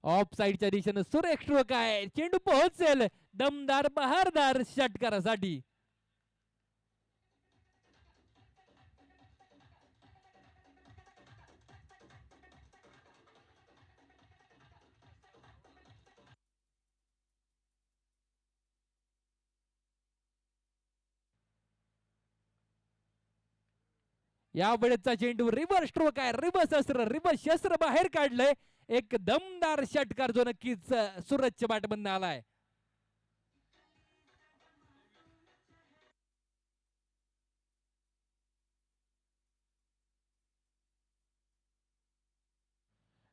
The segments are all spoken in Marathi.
ऑफ साईडच्या दिशेनं सुरेख स्ट्रोक आहे, चेंडू पोहोचेल दमदार बहारदार षटकारासाठी. या वेळेचा चेंडू रिव्हर्स स्ट्रोक आहे, रिव्हर्स शस्त्र बाहेर काढलंय. एक दमदार षटकार जो नक्कीच सूरजच्या बॅटमधून आलाय.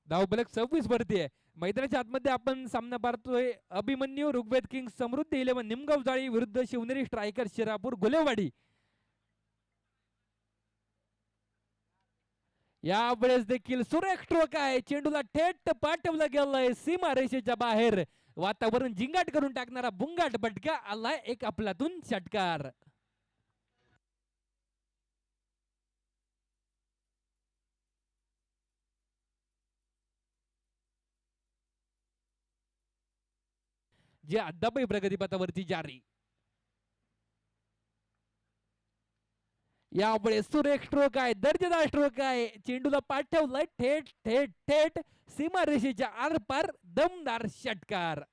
धावफलक 26 वरती आहे. मैदानाच्या आतमध्ये आपण सामना पाहतोय. अभिमन्यू ऋग्वेद किंग समृद्धी 11 निमगाव जाळी विरुद्ध शिवनेरी स्ट्रायकर शिरापूर गुलेवाडी. यावेळेस देखील सुरेख स्ट्रोक आहे, चेंडूला थेट पाठवलं गेलंय सीमा रेषेच्या बाहेर. वातावरण जिंगाट करून टाकणारा बुंगाट फटका आलाय एक आपलातून षटकार. जे अद्यापही प्रगतीपथावरती जारी. यामुळे सुरेख स्ट्रोक आहे, दर्जेदार स्ट्रोक आहे, चेंडूला पाठवलंय थेट थेट थेट सीमारेषेच्या आरपार दमदार षटकार.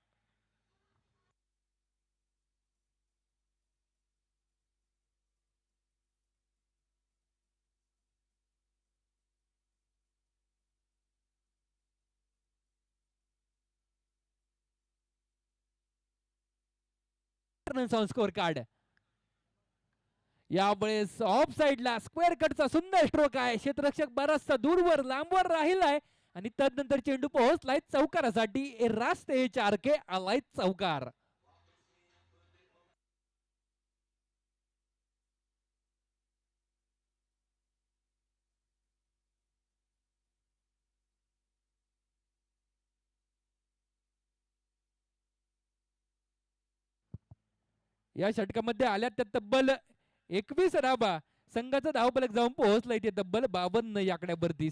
Score card. यावेळेस ऑफ साइडला स्क्वेअर कटचा सुंदर स्ट्रोक आहे, क्षेत्ररक्षक बराचसा दूरवर लांबवर राहिलाय आणि तदनंतर चेंडू पोहोचलाय चौकारासाठी. रास्ते चारके आलाय चौकार. या षटकामध्ये आल्या त्या तब्बल 21 धावा. संघाचा धावफलक जाऊन पोहोचलाय ते तब्बल 52 या आकड्यावरती.